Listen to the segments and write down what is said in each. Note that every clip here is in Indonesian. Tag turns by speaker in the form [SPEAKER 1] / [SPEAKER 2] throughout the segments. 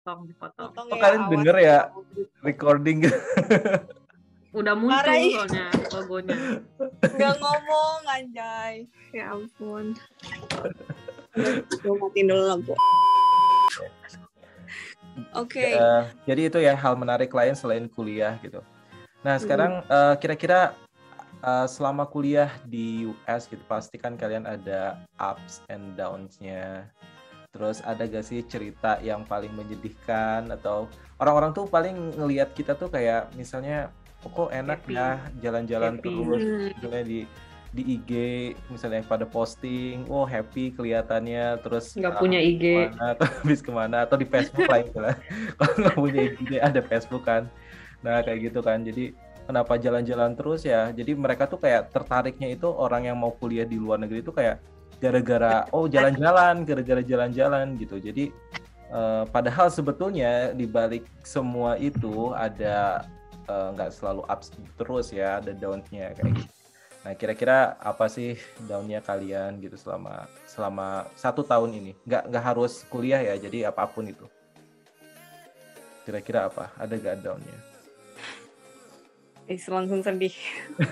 [SPEAKER 1] dipotong.
[SPEAKER 2] Potong
[SPEAKER 3] Oh,
[SPEAKER 2] ya,
[SPEAKER 3] kalian
[SPEAKER 2] awas.
[SPEAKER 3] denger ya recording.
[SPEAKER 1] Udah muncul
[SPEAKER 2] Parah, ih.
[SPEAKER 1] soalnya logonya.
[SPEAKER 2] Nggak ngomong, anjay.
[SPEAKER 1] Ya ampun.
[SPEAKER 2] Gue matiin dulu lampu. Oke.
[SPEAKER 3] Jadi itu ya hal menarik lain selain kuliah gitu. Nah sekarang kira-kira selama kuliah di US gitu pasti kan kalian ada ups and downs-nya. Terus ada gak sih cerita yang paling menyedihkan atau orang-orang tuh paling ngelihat kita tuh kayak misalnya kok enak
[SPEAKER 1] Happy.
[SPEAKER 3] ya jalan-jalan
[SPEAKER 1] Happy.
[SPEAKER 3] terus misalnya di IG misalnya pada posting, happy kelihatannya, terus
[SPEAKER 1] Nggak punya IG.
[SPEAKER 3] habis kemana atau di Facebook lah itulah. Kalau nggak punya IG ada Facebook kan. Nah kayak gitu kan. Jadi kenapa jalan-jalan terus ya? Jadi mereka tuh kayak tertariknya itu orang yang mau kuliah di luar negeri itu kayak gara-gara gara-gara jalan-jalan gitu. Jadi padahal sebetulnya di balik semua itu ada nggak selalu ups terus ya, ada down-nya kayak gitu. Nah kira-kira apa sih down-nya kalian gitu selama 1 tahun ini? Nggak harus kuliah ya, jadi apapun itu. Kira-kira apa? Ada nggak down-nya?
[SPEAKER 2] Langsung sedih.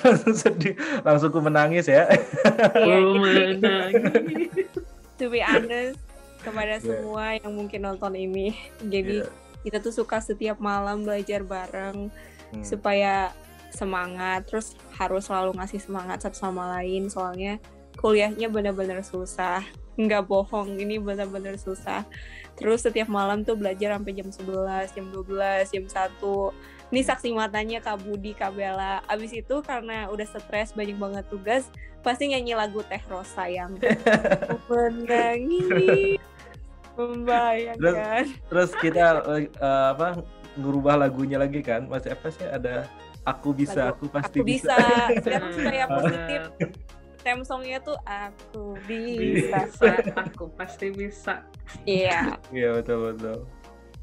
[SPEAKER 3] Langsung sedih, langsung ku menangis ya.
[SPEAKER 1] Menangis.
[SPEAKER 2] To be honest, kepada semua yang mungkin nonton ini, jadi kita tuh suka setiap malam belajar bareng supaya semangat, terus harus selalu ngasih semangat satu sama lain, soalnya kuliahnya benar-benar susah, nggak bohong, ini benar-benar susah. Terus setiap malam tuh belajar sampai jam 11, jam 12, jam 1. Ini saksi matanya Kak Budi, Kak Bella. Abis itu karena udah stres banyak banget tugas, pasti nyanyi lagu Teh Rosa yang menangis, membayangkan.
[SPEAKER 3] Terus kita ngerubah lagunya lagi kan? Masih apa sih, ada aku bisa, aku pasti bisa.
[SPEAKER 2] Sekarang supaya positif. Theme songnya tuh aku bisa.
[SPEAKER 1] Aku pasti bisa.
[SPEAKER 2] Iya.
[SPEAKER 3] Iya betul.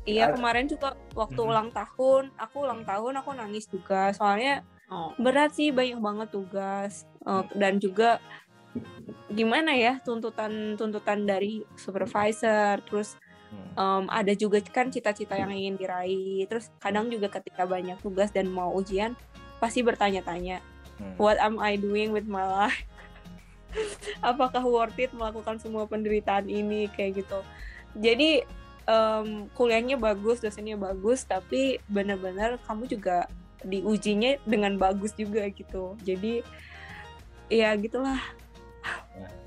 [SPEAKER 2] Iya, kemarin juga waktu ulang tahun, aku nangis juga. Soalnya berat sih, banyak banget tugas. Dan juga gimana ya, tuntutan dari supervisor. Terus ada juga kan cita-cita yang ingin diraih. Terus kadang juga ketika banyak tugas dan mau ujian, pasti bertanya-tanya, what am I doing with my life? Apakah worth it melakukan semua penderitaan ini, kayak gitu. Jadi kuliahnya bagus, dosennya bagus, tapi benar-benar kamu juga diujinya dengan bagus juga gitu. Jadi ya gitulah.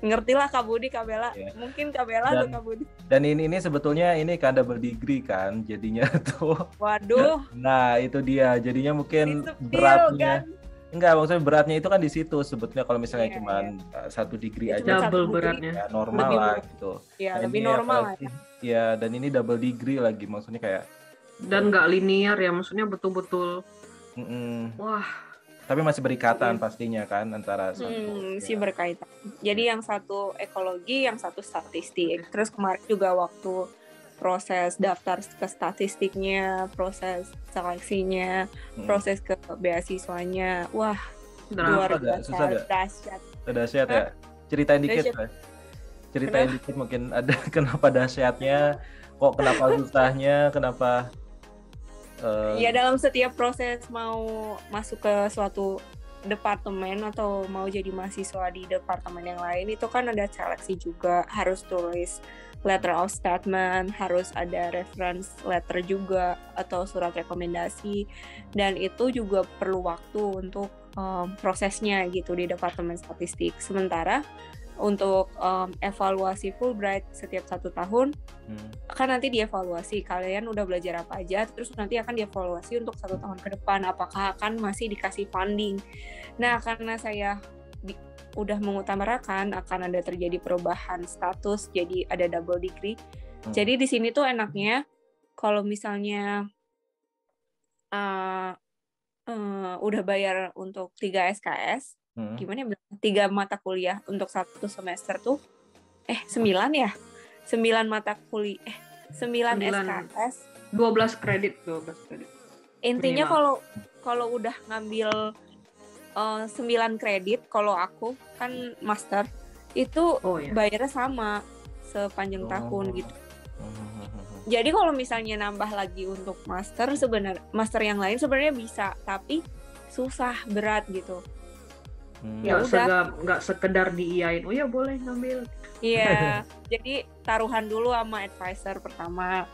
[SPEAKER 2] Ngertilah Kak Budi, Kak Bella. Mungkin Kak Bella atau Kak Budi.
[SPEAKER 3] Dan ini sebetulnya ini kan double degree kan, jadinya tuh.
[SPEAKER 2] Waduh.
[SPEAKER 3] Nah itu dia, jadinya mungkin beratnya. Kan? Enggak, maksudnya beratnya itu kan di situ sebetulnya. Kalau misalnya cuma 1 degree aja
[SPEAKER 1] double beratnya
[SPEAKER 3] ya, normal lebih lah gitu.
[SPEAKER 2] Iya, lebih normal lah ya.
[SPEAKER 3] Ya, dan ini double degree lagi, maksudnya kayak
[SPEAKER 1] dan nggak linear ya, maksudnya betul-betul wah.
[SPEAKER 3] Tapi masih berikatan pastinya kan antara
[SPEAKER 2] sih berkaitan. Jadi yang satu ekologi, yang satu statistik. Terus kemarin juga waktu proses daftar ke statistiknya, proses seleksinya, proses ke beasiswanya, wah luar biasa,
[SPEAKER 3] dahsyat ya. Ceritain dikit mungkin ada kenapa dahsyatnya, kok kenapa susahnya, kenapa
[SPEAKER 2] ya dalam setiap proses mau masuk ke suatu departemen atau mau jadi mahasiswa di departemen yang lain, itu kan ada seleksi juga, harus tulis letter of statement, harus ada reference letter juga atau surat rekomendasi, dan itu juga perlu waktu untuk prosesnya gitu di departemen statistik. Sementara untuk evaluasi Fulbright setiap 1 tahun kan nanti dievaluasi kalian udah belajar apa aja, terus nanti akan dievaluasi untuk 1 tahun ke depan apakah akan masih dikasih funding. Nah karena saya udah mengutamakan akan ada terjadi perubahan status, jadi ada double degree. Jadi di sini tuh enaknya kalau misalnya udah bayar untuk 3 SKS, gimana ya, 3 mata kuliah untuk 1 semester tuh 9 ya? 9 mata kuliah 9 SKS
[SPEAKER 1] 12 kredit.
[SPEAKER 2] Intinya kalau udah ngambil 9 kredit, kalau aku kan master itu bayarnya sama sepanjang tahun gitu. Jadi kalau misalnya nambah lagi untuk master yang lain sebenarnya bisa, tapi susah, berat gitu.
[SPEAKER 1] Ya udah, nggak sekedar diiyain. Oh ya boleh ngambil.
[SPEAKER 2] Iya, jadi taruhan dulu sama advisor pertama.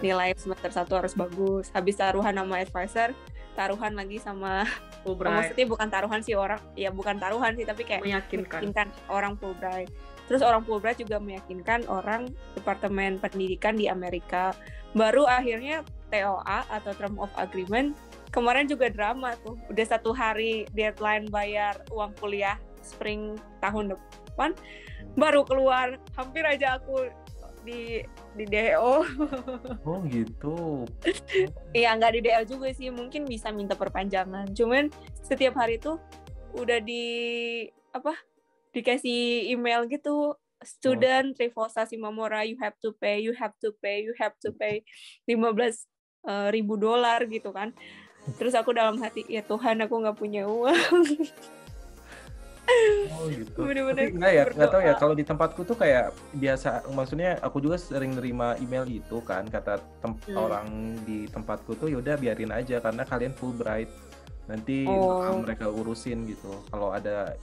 [SPEAKER 2] Nilai semester 1 harus bagus. Habis taruhan sama advisor, taruhan lagi sama
[SPEAKER 1] Fulbright.
[SPEAKER 2] Maksudnya bukan taruhan sih orang, ya bukan taruhan sih, tapi kayak meyakinkan orang Fulbright. Terus orang Fulbright juga meyakinkan orang Departemen Pendidikan di Amerika. Baru akhirnya TOA atau Term of Agreement. Kemarin juga drama tuh. Udah 1 hari deadline bayar uang kuliah spring tahun depan. Baru keluar. Hampir aja aku di DO.
[SPEAKER 3] Oh gitu.
[SPEAKER 2] Iya, nggak di DO juga sih. Mungkin bisa minta perpanjangan. Cuman setiap hari tuh udah dikasih email gitu, student Trifosa Simamora, you have to pay $15,000 gitu kan. Terus aku dalam hati, ya Tuhan, aku nggak punya uang.
[SPEAKER 3] Oh gitu. Bener-bener nggak tahu ya, kalau di tempatku tuh kayak biasa, maksudnya aku juga sering nerima email gitu kan, kata orang di tempatku tuh yaudah biarin aja karena kalian Fulbright, nanti mereka urusin gitu. Kalau ada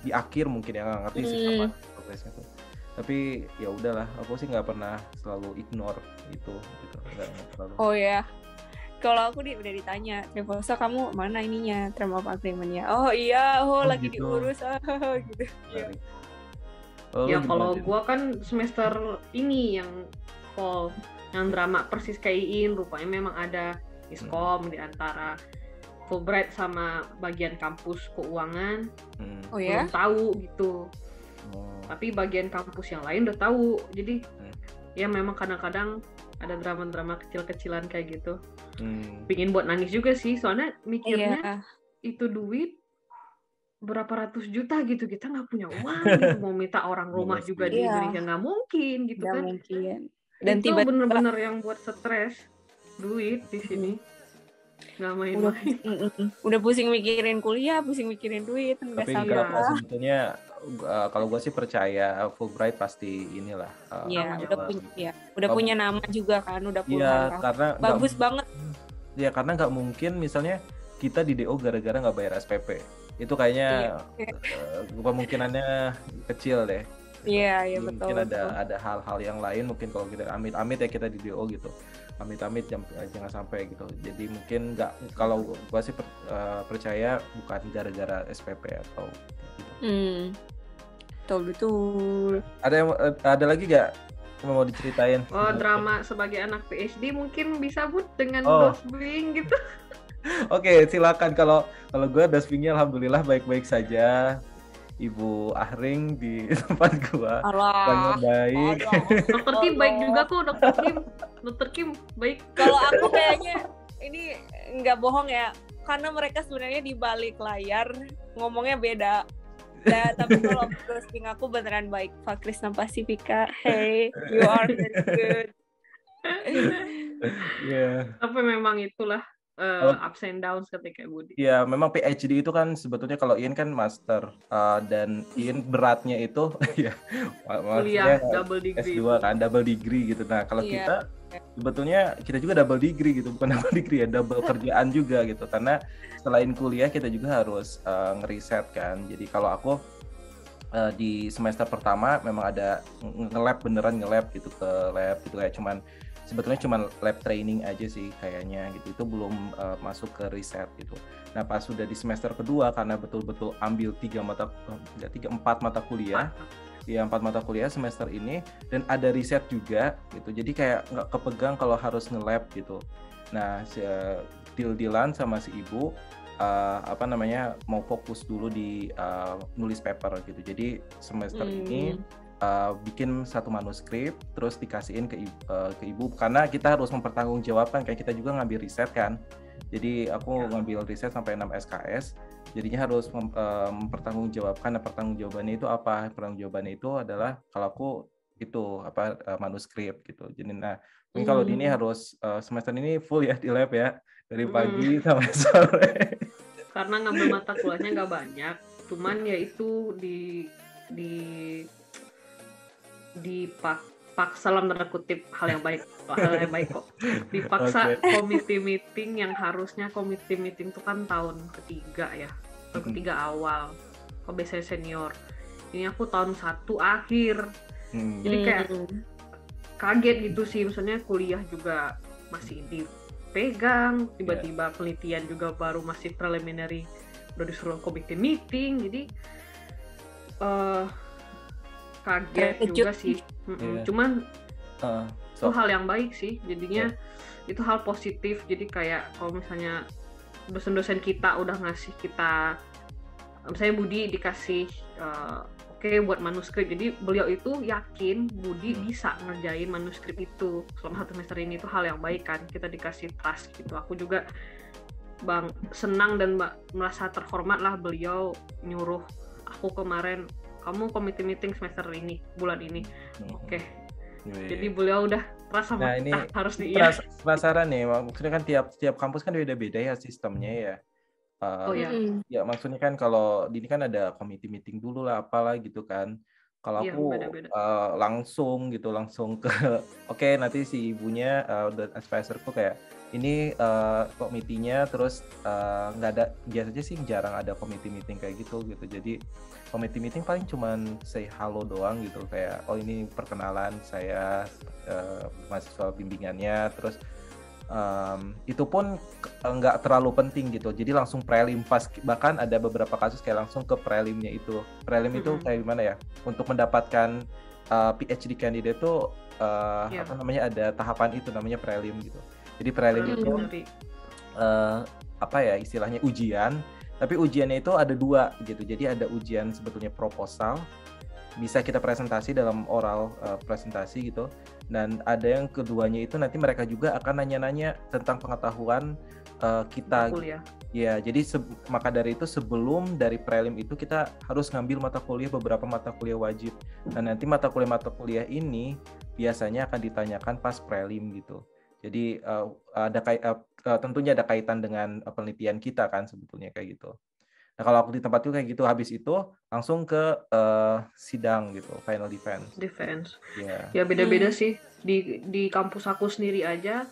[SPEAKER 3] di akhir mungkin yang nggak ngerti sih sama progresnya tuh. Tapi ya udahlah, aku sih nggak pernah selalu ignore itu gitu. Nggak terlalu.
[SPEAKER 2] Oh ya. Kalau aku udah ditanya, Trifosa kamu mana ininya, Term of Agreement-nya? Oh iya, lagi gitu. Diurus gitu.
[SPEAKER 1] Ya kalau gue kan semester ini yang fall, yang drama persis kayak IIN, rupanya memang ada iskom di antara Fulbright sama bagian kampus keuangan. Belum tahu gitu. Tapi bagian kampus yang lain udah tahu. Jadi ya memang kadang-kadang ada drama-drama kecil-kecilan kayak gitu. Pingin buat nangis juga sih, soalnya mikirnya itu duit berapa ratus juta gitu, kita nggak punya uang gitu, mau minta orang rumah juga di Indonesia nggak mungkin gitu kan.
[SPEAKER 2] Mungkin.
[SPEAKER 1] Dan itu bener-bener yang buat stres, duit di sini nggak main-main.
[SPEAKER 2] Udah pusing mikirin kuliah, pusing mikirin duit.
[SPEAKER 3] Tapi sebetulnya kalau gue sih percaya Fulbright pasti inilah.
[SPEAKER 2] Udah punya nama juga kan, udah punya.
[SPEAKER 3] Karena
[SPEAKER 2] bagus banget.
[SPEAKER 3] Ya karena nggak mungkin misalnya kita di DO gara-gara nggak bayar SPP. Itu kayaknya kemungkinannya kecil deh.
[SPEAKER 2] Iya betul.
[SPEAKER 3] Mungkin ada hal-hal yang lain, mungkin kalau kita amit-amit ya kita di DO gitu. Amit-amit jangan sampai gitu. Jadi mungkin nggak, kalau gue sih percaya bukan gara-gara SPP atau gitu.
[SPEAKER 2] Betul.
[SPEAKER 3] Ada lagi nggak yang mau diceritain?
[SPEAKER 1] Drama sebagai anak PhD mungkin bisa dengan dosbing gitu.
[SPEAKER 3] Oke, silakan. Kalau gue dosbingnya alhamdulillah baik-baik saja. Ibu Ahring di tempat gue sangat baik.
[SPEAKER 1] Dokter Kim baik juga kok, Dokter Kim baik.
[SPEAKER 2] Kalau aku kayaknya ini nggak bohong ya, karena mereka sebenarnya di balik layar ngomongnya beda. Tapi kalau ghosting aku beneran baik. Fakrisna Pasifika, hey, you are very good.
[SPEAKER 1] Tapi memang itulah ups and downs ketika Budi.
[SPEAKER 3] Ya, memang PhD itu kan sebetulnya kalau Iin kan master dan Iin beratnya itu ya
[SPEAKER 1] kuliah double degree.
[SPEAKER 3] S2 kan double degree gitu. Nah, kalau kita sebetulnya kita juga double degree gitu, bukan double degree ya, double kerjaan juga gitu. Karena selain kuliah kita juga harus ngeriset kan. Jadi kalau aku di semester pertama memang ada nge-lab gitu, ke lab gitu, kayak sebetulnya cuma lab training aja sih kayaknya gitu. Itu belum masuk ke riset gitu. Nah, pas sudah di semester kedua karena betul-betul ambil 4 mata kuliah. Ya, 4 mata kuliah semester ini, dan ada riset juga gitu. Jadi kayak nggak kepegang kalau harus nge-lab gitu. Nah, deal-dealan sama si ibu mau fokus dulu di nulis paper gitu. Jadi semester ini bikin 1 manuskrip terus dikasihin ke ibu karena kita harus mempertanggungjawabkan, kayak kita juga ngambil riset kan. Jadi aku ngambil riset sampai 6 SKS. Jadinya harus mempertanggungjawabkan. Pertanggungjawabannya itu apa? Pertanggungjawabannya itu adalah kalau aku itu manuskrip gitu. Jadi mungkin kalau ini harus semester ini full ya di lab ya, dari pagi sampai sore.
[SPEAKER 1] Karena ngambil mata kuliahnya nggak banyak, cuman ya itu dipaksa dalam tanda kutip hal yang baik kok. Dipaksa committee meeting yang harusnya committee meeting itu kan tahun ketiga ya, tahun ketiga awal. Kok biasanya senior. Ini aku tahun 1 akhir. Jadi kayak kaget gitu sih, maksudnya kuliah juga masih dipegang, tiba-tiba penelitian juga baru masih preliminary, udah disuruh committee meeting, jadi kaget juga sih. Cuman itu hal yang baik sih, jadinya itu hal positif. Jadi kayak kalau misalnya dosen-dosen kita udah ngasih kita, misalnya Budi dikasih buat manuskrip, jadi beliau itu yakin Budi bisa ngerjain manuskrip itu selama 1 semester ini. Itu hal yang baik kan, kita dikasih trust gitu. Aku juga senang dan merasa terhormat lah beliau nyuruh aku kemarin, kamu committee meeting semester ini, bulan ini. Jadi beliau udah terasa harus
[SPEAKER 3] penasaran nih, maksudnya kan tiap kampus kan beda-beda ya sistemnya ya. Ya maksudnya kan kalau di ini kan ada committee meeting dulu lah apalah gitu kan. Kalau aku langsung ke nanti si ibunya dan advisorku kayak ini komitinya, terus nggak ada, biasanya sih jarang ada committee meeting kayak gitu. Jadi committee meeting paling cuman say halo doang gitu, kayak ini perkenalan saya mahasiswa bimbingannya, terus itu pun nggak terlalu penting gitu, jadi langsung prelim pas, bahkan ada beberapa kasus kayak langsung ke prelimnya itu. Prelim itu kayak gimana ya, untuk mendapatkan PhD candidate tuh ada tahapan itu namanya prelim gitu. Jadi prelim itu istilahnya ujian, tapi ujiannya itu ada 2 gitu. Jadi ada ujian sebetulnya proposal, bisa kita presentasi dalam oral presentasi gitu. Dan ada yang keduanya itu nanti mereka juga akan nanya-nanya tentang pengetahuan kita. Ya, jadi maka dari itu sebelum dari prelim itu kita harus ngambil beberapa mata kuliah wajib. Dan nanti mata kuliah ini biasanya akan ditanyakan pas prelim gitu. Jadi tentunya ada kaitan dengan penelitian kita kan sebetulnya kayak gitu. Nah kalau aku di tempat itu kayak gitu, habis itu langsung ke sidang gitu, final defense.
[SPEAKER 1] Ya beda-beda sih, di kampus aku sendiri aja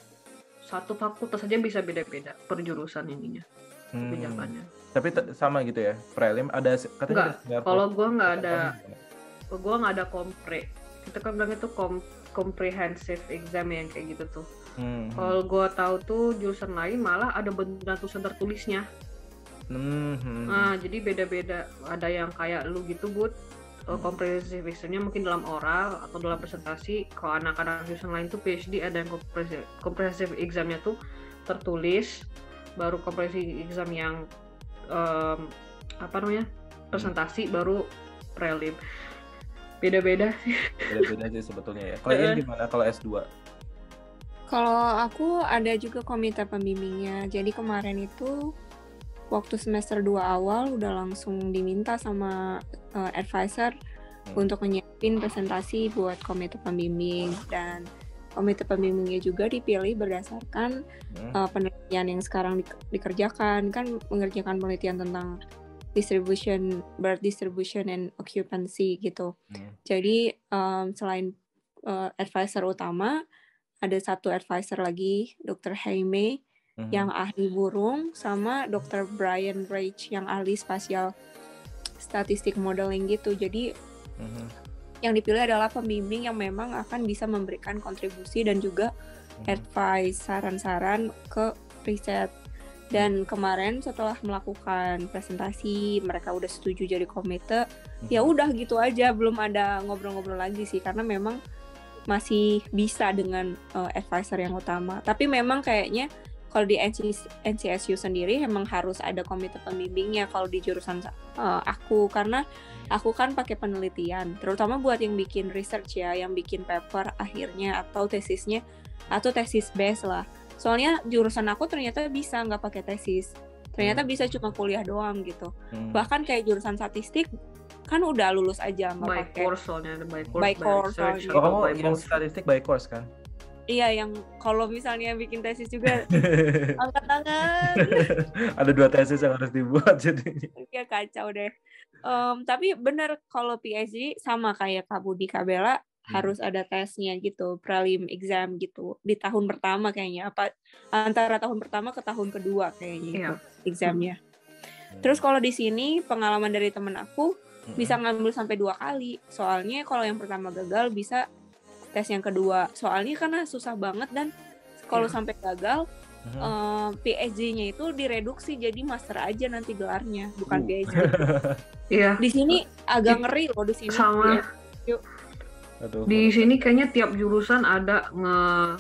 [SPEAKER 1] satu fakultas aja bisa beda-beda per jurusan ininya kebijakannya.
[SPEAKER 3] Tapi sama gitu ya, prelim ada
[SPEAKER 1] katanya? Enggak, kalau gue nggak ada kompre. Kita kan bilang itu comprehensive exam yang kayak gitu tuh. Kalau gue tahu tuh jurusan lain malah ada beneran tulisan tertulisnya. Nah, jadi beda-beda. Ada yang kayak lu gitu, Bud. Comprehensive exam-nya mungkin dalam oral atau dalam presentasi. Kalau anak-anak jurusan lain tuh PhD ada yang comprehensive exam-nya tuh tertulis. Baru comprehensive exam yang presentasi, baru prelim. Beda-beda sih.
[SPEAKER 3] Beda-beda sih sebetulnya ya. Kalau ini gimana kalau S2?
[SPEAKER 2] Kalau aku ada juga komite pembimbingnya. Jadi kemarin itu waktu semester 2 awal udah langsung diminta sama advisor untuk nyiapin presentasi buat komite pembimbing, dan komite pembimbingnya juga dipilih berdasarkan penelitian yang sekarang dikerjakan, kan mengerjakan penelitian tentang birth distribution and occupancy gitu. Jadi selain advisor utama, ada satu advisor lagi, Dr. Jaime yang ahli burung, sama Dr. Brian Reich yang ahli spasial statistik modeling gitu. Jadi yang dipilih adalah pembimbing yang memang akan bisa memberikan kontribusi dan juga advice, saran-saran ke riset. Dan kemarin setelah melakukan presentasi, mereka udah setuju jadi komite. Ya udah gitu aja, belum ada ngobrol-ngobrol lagi sih, karena memang masih bisa dengan advisor yang utama. Tapi memang kayaknya kalau di NCSU sendiri emang harus ada komite pembimbingnya kalau di jurusan aku, karena aku kan pakai penelitian, terutama buat yang bikin research ya, yang bikin paper akhirnya atau tesisnya, atau tesis base lah. Soalnya jurusan aku ternyata bisa nggak pakai tesis, ternyata bisa cuma kuliah doang gitu. Bahkan kayak jurusan statistik kan udah lulus aja nggak pakai. By course.
[SPEAKER 3] Kamu yang statistik by course kan?
[SPEAKER 2] Iya, yang kalau misalnya bikin tesis juga angkat tangan.
[SPEAKER 3] Ada 2 tesis yang harus dibuat jadinya.
[SPEAKER 2] Iya, kacau deh. Tapi benar kalau PhD sama kayak Kak Budi, Kak Bella, harus ada tesnya gitu, prelim exam gitu di tahun pertama kayaknya, apa antara tahun pertama ke tahun kedua kayaknya itu examnya. Terus kalau di sini pengalaman dari temen aku bisa ngambil sampai 2 kali, soalnya kalau yang pertama gagal bisa tes yang kedua, soalnya karena susah banget dan kalau sampai gagal PhD-nya itu direduksi jadi master aja nanti gelarnya, bukan PhD.
[SPEAKER 1] Iya.
[SPEAKER 2] Di sini agak ngeri loh di sini.
[SPEAKER 1] Sama.
[SPEAKER 2] Yuk.
[SPEAKER 1] Di sini kayaknya tiap jurusan ada dalam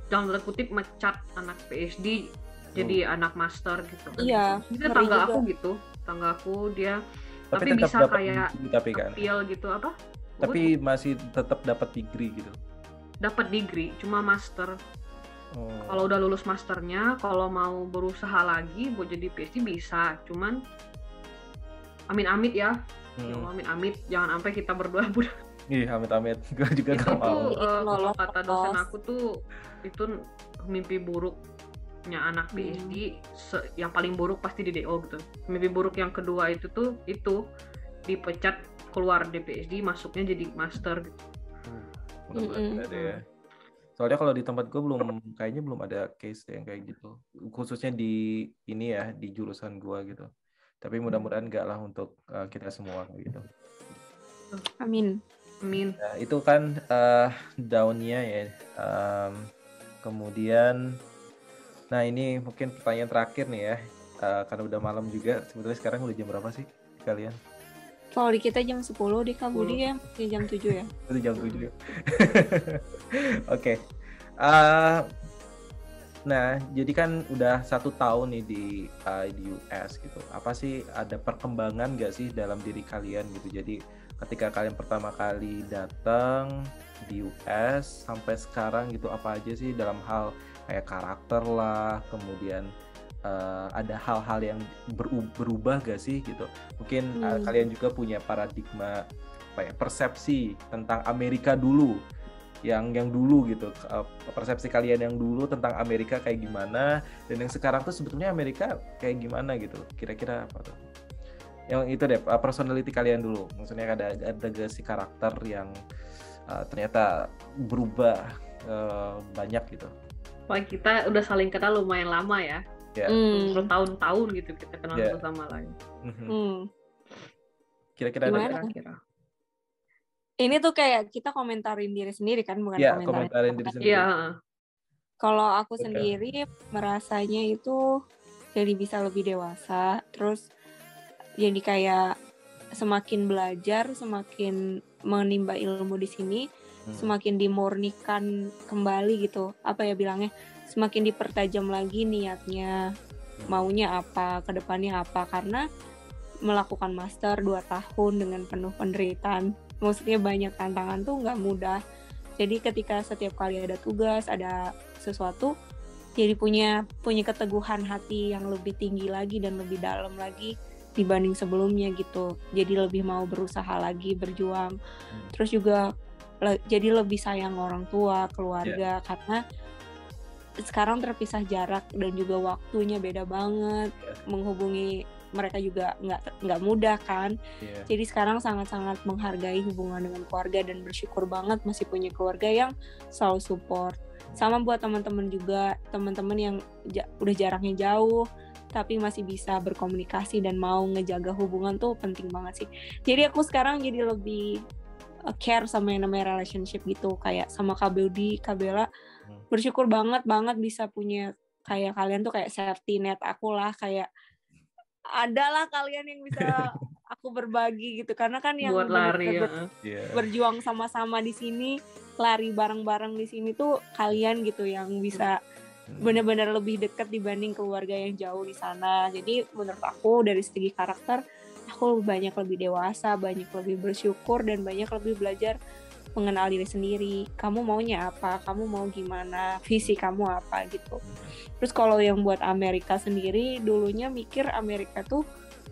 [SPEAKER 1] tanda kutip mecat anak PhD jadi anak master gitu.
[SPEAKER 2] Iya.
[SPEAKER 1] Itu tangga aku gitu. Tangga aku dia tapi bisa kayak appeal gitu apa?
[SPEAKER 3] Tapi masih tetap dapat degree gitu. Dapat
[SPEAKER 1] degree, cuma master. Kalau udah lulus masternya, kalau mau berusaha lagi buat jadi PhD bisa, cuman amit-amit ya. Amit-amit, jangan sampai kita berdua budak.
[SPEAKER 3] Iya, amit-amit. Gue juga gak mau.
[SPEAKER 1] Kalau kata dosen aku tuh itu mimpi buruknya anak PhD. Yang paling buruk pasti di DO gitu. Mimpi buruk yang kedua itu tuh dipecat keluar di PhD, masuknya jadi master gitu.
[SPEAKER 3] Ada ya. Soalnya kalau di tempat gue kayaknya belum ada case yang kayak gitu, khususnya di ini ya, di jurusan gue gitu. Tapi mudah-mudahan enggak lah untuk kita semua gitu.
[SPEAKER 2] Amin.
[SPEAKER 3] Nah, itu kan down-nya ya. Kemudian, nah ini mungkin pertanyaan terakhir nih ya, karena udah malam juga. Sebetulnya sekarang udah jam berapa sih kalian?
[SPEAKER 2] Kalau di kita jam 10, di Kabudi ya jam 7 ya.
[SPEAKER 3] Itu jam 7. Oke. Nah, jadi kan udah 1 tahun nih di US gitu. Apa sih, ada perkembangan nggak sih dalam diri kalian gitu? Jadi ketika kalian pertama kali datang di US sampai sekarang gitu, apa aja sih dalam hal kayak karakter lah, kemudian ada hal-hal yang berubah gak sih gitu? Mungkin kalian juga punya paradigma persepsi tentang Amerika dulu, yang dulu gitu, persepsi kalian yang dulu tentang Amerika kayak gimana, dan yang sekarang tuh sebetulnya Amerika kayak gimana gitu, kira-kira apa tuh? Yang itu deh, personality kalian dulu, maksudnya ada gak sih karakter yang ternyata berubah banyak gitu?
[SPEAKER 1] Wah, kita udah saling kenal lumayan lama ya. Bertahun-tahun gitu kita kenal satu sama lain.
[SPEAKER 3] Kira-kira
[SPEAKER 1] kira-kira.
[SPEAKER 2] Ini tuh kayak kita komentarin diri sendiri kan, bukan
[SPEAKER 3] komentarin diri sendiri.
[SPEAKER 2] Kalau aku sendiri merasanya itu jadi bisa lebih dewasa, terus jadi kayak semakin belajar, semakin menimba ilmu di sini, semakin dimurnikan kembali gitu. Apa ya bilangnya? Semakin dipertajam lagi niatnya, maunya apa, kedepannya apa, karena melakukan master 2 tahun dengan penuh penderitaan, maksudnya banyak tantangan tuh nggak mudah. Jadi ketika setiap kali ada tugas, ada sesuatu, jadi punya keteguhan hati yang lebih tinggi lagi dan lebih dalam lagi dibanding sebelumnya gitu. Jadi lebih mau berusaha lagi, berjuang. Terus juga jadi lebih sayang orang tua, keluarga, karena sekarang terpisah jarak dan juga waktunya beda banget, menghubungi mereka juga nggak mudah kan. Jadi sekarang sangat-sangat menghargai hubungan dengan keluarga dan bersyukur banget masih punya keluarga yang selalu support. Sama buat teman-teman juga, teman-teman yang udah jaraknya jauh tapi masih bisa berkomunikasi dan mau ngejaga hubungan tuh penting banget sih. Jadi aku sekarang jadi lebih care sama yang namanya relationship gitu, kayak sama Kak Beudi, Kak Bella, bersyukur banget bisa punya kayak kalian tuh kayak safety net aku lah, kayak adalah kalian yang bisa aku berbagi gitu, karena kan yang
[SPEAKER 1] buat lari
[SPEAKER 2] berjuang sama-sama di sini, lari bareng-bareng di sini tuh kalian gitu yang bisa benar-benar lebih dekat dibanding keluarga yang jauh di sana. Jadi menurut aku dari segi karakter aku banyak lebih dewasa, banyak lebih bersyukur, dan banyak lebih belajar mengenal diri sendiri. Kamu maunya apa? Kamu mau gimana? Visi kamu apa gitu. Terus kalau yang buat Amerika sendiri, dulunya mikir Amerika tuh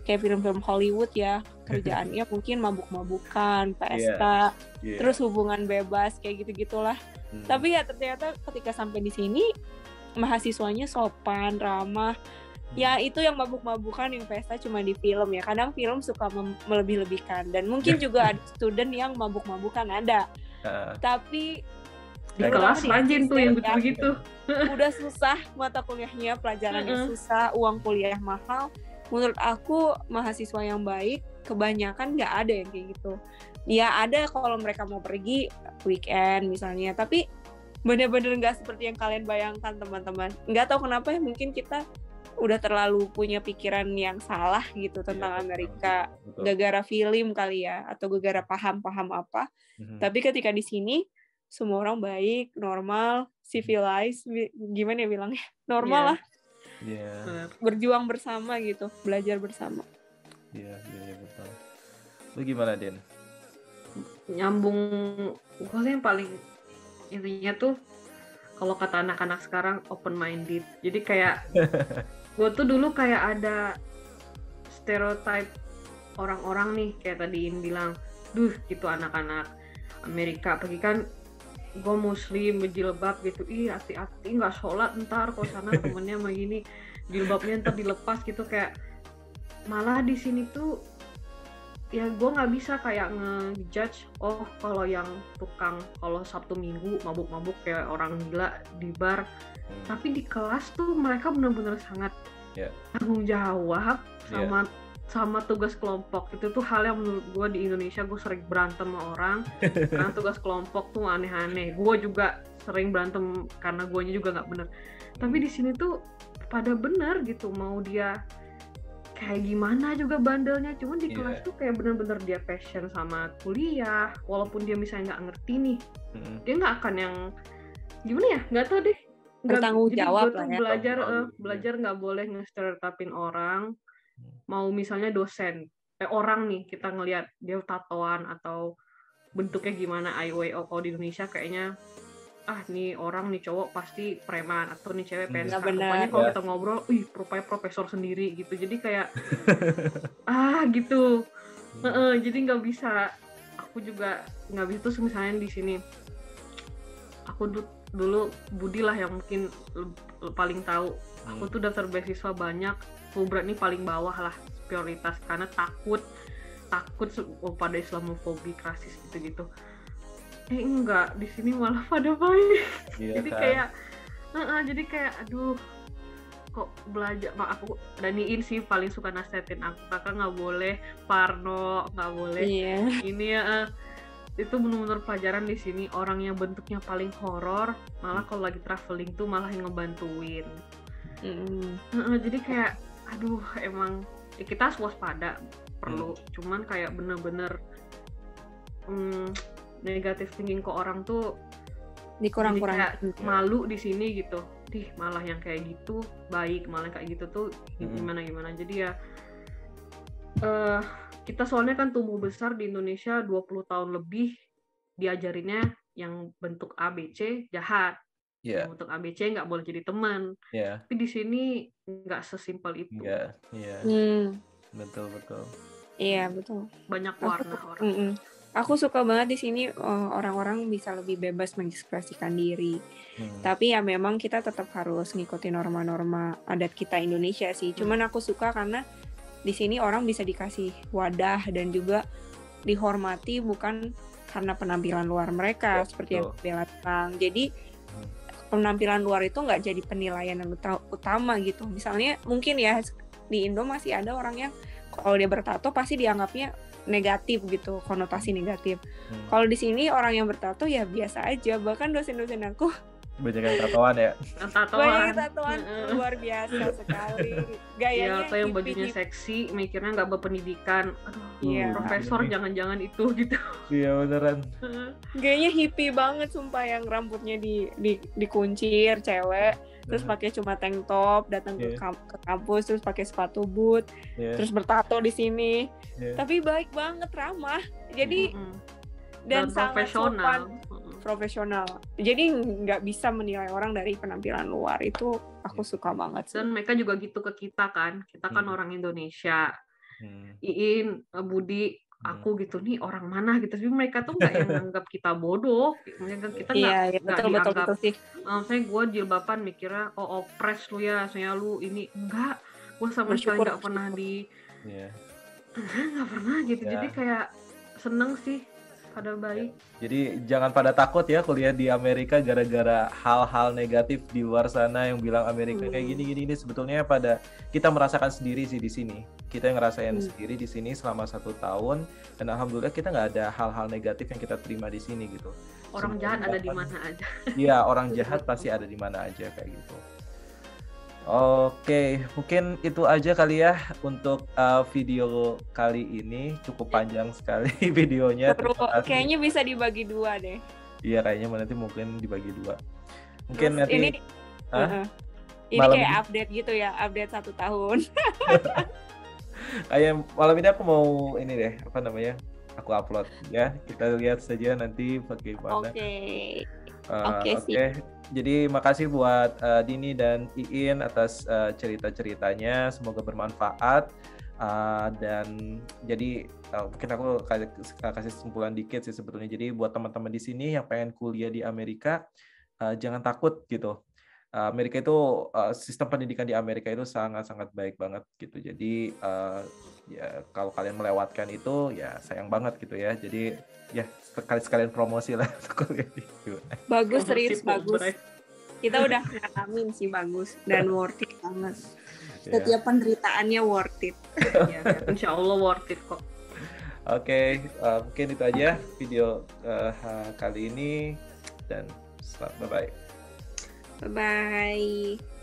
[SPEAKER 2] kayak film-film Hollywood ya, kerjaannya mungkin mabuk-mabukan, pesta, terus hubungan bebas kayak gitu-gitulah. Tapi ya ternyata ketika sampai di sini mahasiswanya sopan, ramah. Ya itu yang mabuk-mabukan, yang pesta cuma di film ya. Kadang film suka melebih-lebihkan, dan mungkin juga ada student yang mabuk-mabukan ada. Tapi
[SPEAKER 1] di kelas rajin tuh yang begitu.
[SPEAKER 2] Udah susah mata kuliahnya, pelajarannya susah, uang kuliah mahal. Menurut aku mahasiswa yang baik kebanyakan nggak ada yang kayak gitu. Ya ada kalau mereka mau pergi weekend misalnya, tapi bener-bener nggak seperti yang kalian bayangkan teman-teman. Nggak tahu kenapa ya, mungkin kita udah terlalu punya pikiran yang salah gitu tentang Amerika. Betul. Gara-gara film kali ya, atau gara-gara paham-paham apa. Tapi ketika di sini semua orang baik, normal, civilized, gimana ya bilangnya? Normal lah. Berjuang bersama gitu, belajar bersama.
[SPEAKER 3] Iya betul. Lu gimana, Den?
[SPEAKER 1] Nyambung, gue sih yang paling intinya tuh kalau kata anak-anak sekarang open minded. Jadi kayak gue tuh dulu kayak ada stereotype orang-orang nih kayak tadi bilang, gitu anak-anak Amerika pergi kan, gue muslim berjilbab gitu, hati-hati nggak sholat ntar kalau sana temennya sama gini jilbabnya ntar dilepas gitu. Kayak malah di sini tuh ya gue nggak bisa kayak ngejudge kalau yang tukang kalau Sabtu Minggu mabuk-mabuk kayak orang gila di bar, tapi di kelas tuh mereka benar-benar sangat tanggung jawab sama tugas kelompok. Itu tuh hal yang menurut gue di Indonesia gue sering berantem sama orang karena tugas kelompok tuh aneh-aneh. Gue juga sering berantem karena guanya juga nggak bener. Tapi di sini tuh pada bener gitu, mau dia kayak gimana juga bandelnya, cuman di kelas tuh kayak bener-bener dia passion sama kuliah, walaupun dia misalnya nggak ngerti nih, dia nggak akan yang gimana ya, nggak tahu deh,
[SPEAKER 2] bertanggung jawab lah
[SPEAKER 1] ya. Belajar nggak boleh nge-stereotypin orang. Mau misalnya dosen orang nih kita ngelihat dia tatoan atau bentuknya gimana IWO, kalau di Indonesia kayaknya nih orang nih cowok pasti preman atau nih cewek PNS. Rupanya kalau kita ngobrol, rupanya profesor sendiri gitu. Jadi kayak gitu. Jadi nggak bisa. Aku juga nggak bisa tuh misalnya di sini. Aku dulu Budi lah yang mungkin paling tahu. Aku tuh daftar beasiswa banyak. Fulbright ini paling bawah lah prioritas karena takut pada Islamofobi, rasis gitu-gitu. Enggak, di sini malah pada baik. Jadi kan? Jadi kayak aduh, kok belajar. Aku Daniin sih paling suka nasihatin aku, kakak nggak boleh parno, nggak boleh ini ya. Itu benar-benar pelajaran di sini. Orang yang bentuknya paling horor malah kalau lagi traveling tuh malah yang ngebantuin. Jadi kayak aduh, emang kita harus waspada, perlu. Cuman kayak bener-bener negatif thinking ke orang tuh
[SPEAKER 2] dikurang-kurangin.
[SPEAKER 1] Malu di sini gitu. Malah yang kayak gitu baik, malah kayak gitu tuh gimana. Jadi ya kita soalnya kan tumbuh besar di Indonesia 20 tahun lebih diajarinnya yang bentuk ABC jahat. Untuk ABC nggak boleh jadi teman. Tapi di sini nggak sesimpel itu.
[SPEAKER 3] Betul.
[SPEAKER 2] Iya betul.
[SPEAKER 1] Banyak warna orang.
[SPEAKER 2] Aku suka banget di sini orang-orang bisa lebih bebas mengekspresikan diri. Tapi ya memang kita tetap harus ngikutin norma-norma adat kita Indonesia sih. Cuman aku suka karena di sini orang bisa dikasih wadah dan juga dihormati bukan karena penampilan luar mereka seperti yang Bella bilang. Jadi penampilan luar itu nggak jadi penilaian yang utama gitu. Misalnya mungkin ya di Indo masih ada orang yang kalau dia bertato pasti dianggapnya negatif gitu, konotasi negatif. Kalau di sini orang yang bertato ya biasa aja. Bahkan dosen-dosen aku
[SPEAKER 3] banyak yang tatoan ya.
[SPEAKER 2] Banyak tatoan luar biasa sekali. Gayanya
[SPEAKER 1] atau yang bajunya seksi, mikirnya nggak berpendidikan. Aduh, profesor jangan-jangan itu gitu.
[SPEAKER 3] Iya beneran.
[SPEAKER 2] Gayanya hippie banget sumpah, yang rambutnya dikuncir cewek, terus pakai cuma tank top, datang ke kampus terus pakai sepatu boot, terus bertato di sini. Tapi baik banget, ramah. Jadi dan sangat sopan, profesional. Jadi nggak bisa menilai orang dari penampilan luar. Itu aku suka banget sih.
[SPEAKER 1] Dan mereka juga gitu ke kita kan. Kita kan orang Indonesia. Iin, Budi, aku gitu nih orang mana gitu. Tapi mereka tuh nggak yang nganggap kita bodoh. Kita nggak dianggap. Misalnya gue jilbaban mikirnya opres lu ya, soalnya lu ini enggak. Gue sama sekali nggak pernah nggak pernah gitu. Jadi kayak seneng sih. pada baik.
[SPEAKER 3] Jadi jangan pada takut ya kuliah di Amerika gara-gara hal-hal negatif di luar sana yang bilang Amerika kayak gini. Sebetulnya pada kita merasakan sendiri sih di sini. Kita yang ngerasain sendiri di sini selama 1 tahun, dan alhamdulillah kita nggak ada hal-hal negatif yang kita terima di sini gitu.
[SPEAKER 1] Orang jahat ada di mana aja.
[SPEAKER 3] Iya, orang jahat pasti ada di mana aja kayak gitu. Oke, mungkin itu aja kali ya untuk video kali ini. Cukup panjang sekali videonya.
[SPEAKER 2] Kayaknya bisa dibagi 2 deh.
[SPEAKER 3] Iya, kayaknya nanti mungkin dibagi 2. Mungkin terus nanti
[SPEAKER 2] ini kayak update gitu ya, update 1 tahun.
[SPEAKER 3] Kayak malam ini aku mau ini deh, apa namanya? Aku upload ya. Kita lihat saja nanti bagaimana. Oke. Jadi makasih buat Dini dan Iin atas cerita-ceritanya, semoga bermanfaat. Dan jadi mungkin aku kasih kesimpulan dikit sih sebetulnya. Jadi buat teman-teman di sini yang pengen kuliah di Amerika, jangan takut gitu. Amerika itu sistem pendidikan di Amerika itu sangat-sangat baik banget gitu. Jadi ya kalau kalian melewatkan itu ya sayang banget gitu ya. Jadi ya sekalian promosi lah kuliah gitu.
[SPEAKER 2] Bagus, serius bagus. Kita udah ngalamin sih, bagus dan worth it banget. Setiap penderitaannya worth it.
[SPEAKER 1] Ya, insya Allah worth it kok.
[SPEAKER 3] Oke, mungkin itu aja video kali ini, dan bye-bye.
[SPEAKER 2] Bye-bye.